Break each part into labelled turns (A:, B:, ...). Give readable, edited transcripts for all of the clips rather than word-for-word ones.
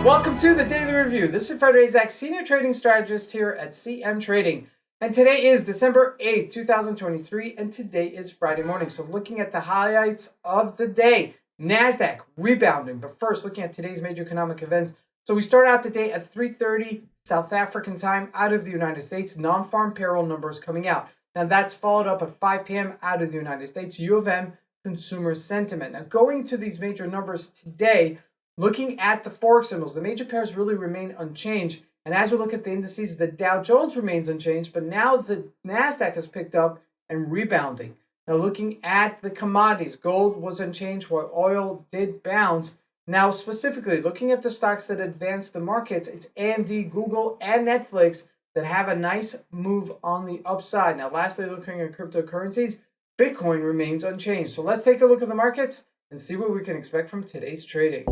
A: Welcome to the Daily Review. This is Razak, Senior Trading Strategist here at CMTrading. And today is December 8th, 2023, and today is Friday morning. So looking at the highlights of the day, NASDAQ rebounding. But first, looking at today's major economic events. So we start out the day at 3:30 South African time out of the United States. Non-farm payroll numbers coming out. Now that's followed up at 5 p.m. out of the United States. U of M consumer sentiment. Now going to these major numbers today, looking at the Forex symbols, the major pairs really remain unchanged. And as we look at the indices, the Dow Jones remains unchanged, but now the NASDAQ has picked up and rebounding. Now looking at the commodities, gold was unchanged while oil did bounce. Now specifically, looking at the stocks that advanced the markets, it's AMD, Google, and Netflix that have a nice move on the upside. Now lastly, looking at cryptocurrencies, Bitcoin remains unchanged. So let's take a look at the markets and see what we can expect from today's trading.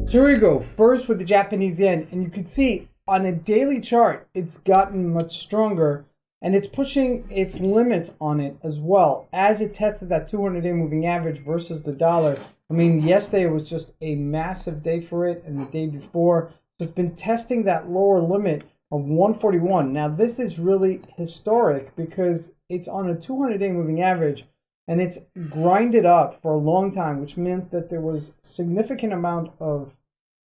A: So here we go, first with the Japanese yen, and you can see on a daily chart, it's gotten much stronger, and it's pushing its limits on it as well, as it tested that 200-day moving average versus the dollar. I mean, yesterday was just a massive day for it, and the day before, so it's been testing that lower limit of 141. Now, this is really historic because it's on a 200-day moving average, and it's grinded up for a long time, which meant that there was significant amount of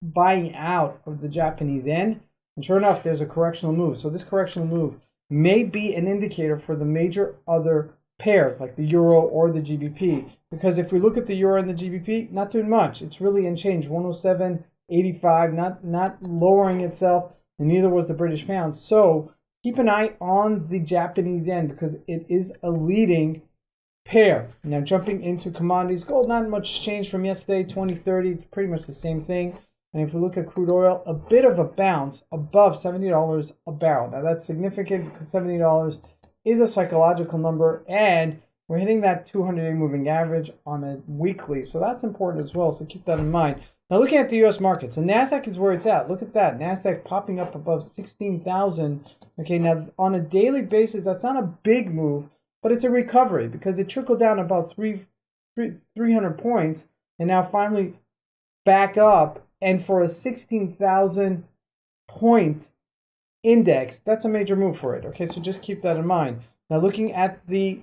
A: buying out of the Japanese yen. And sure enough, there's a correctional move. So this correctional move may be an indicator for the major other pairs like the euro or the GBP. Because if we look at the euro and the GBP, not doing much. It's really unchanged, 107.85, not lowering itself, and neither was the British pound. So keep an eye on the Japanese yen because it is a leading pair. Now jumping into commodities, gold not much change from yesterday, 2030, pretty much the same thing. And if we look at crude oil, a bit of a bounce above $70 a barrel. Now that's significant because $70 is a psychological number, and we're hitting that 200-day moving average on a weekly. So that's important as well, so keep that in mind. Now looking at the U.S. markets, the NASDAQ is where it's at. Look at that, NASDAQ popping up above 16,000. Okay, now on a daily basis, that's not a big move, but it's a recovery because it trickled down about 300 points and now finally back up. And for a 16,000 point index, that's a major move for it. Okay, so just keep that in mind. Now looking at the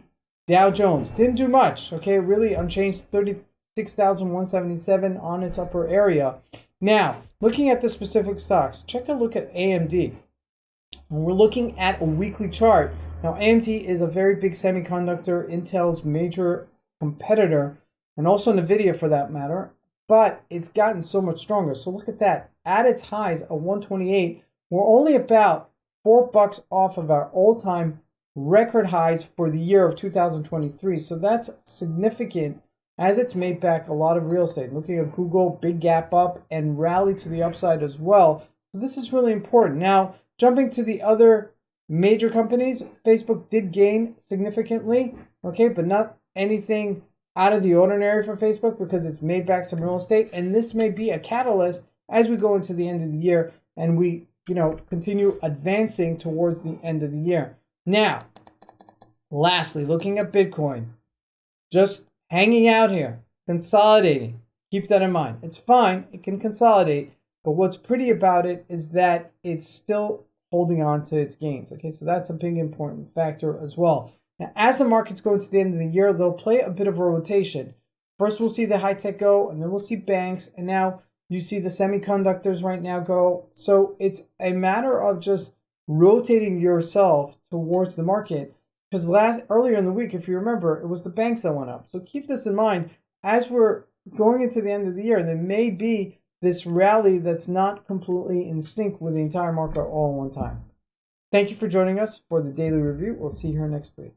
A: Dow Jones, didn't do much. Okay, really unchanged, 36,177 on its upper area. Now, looking at the specific stocks, check a look at AMD. And we're looking at a weekly chart. Now, AMD is a very big semiconductor, Intel's major competitor, and also NVIDIA for that matter. But it's gotten so much stronger. So look at that. At its highs of 128, we're only about $4 off of our all-time record highs for the year of 2023. So that's significant as it's made back a lot of real estate. Looking at Google, big gap up and rally to the upside as well. So this is really important. Now, jumping to the other major companies, Facebook did gain significantly, okay, but not anything out of the ordinary for Facebook because it's made back some real estate, and this may be a catalyst as we go into the end of the year and we, continue advancing towards the end of the year. Now, lastly, looking at Bitcoin, just hanging out here, consolidating. Keep that in mind. It's fine, it can consolidate, but what's pretty about it is that it's still holding on to its gains. Okay, so that's a big important factor as well. Now, as the markets go into the end of the year, they'll play a bit of a rotation. First, we'll see the high tech go, and then we'll see banks, and now you see the semiconductors right now go. So it's a matter of just rotating yourself towards the market. Because earlier in the week, if you remember, it was the banks that went up. So keep this in mind as we're going into the end of the year. There may be this rally that's not completely in sync with the entire market all at one time. Thank you for joining us for the Daily Review. We'll see you here next week.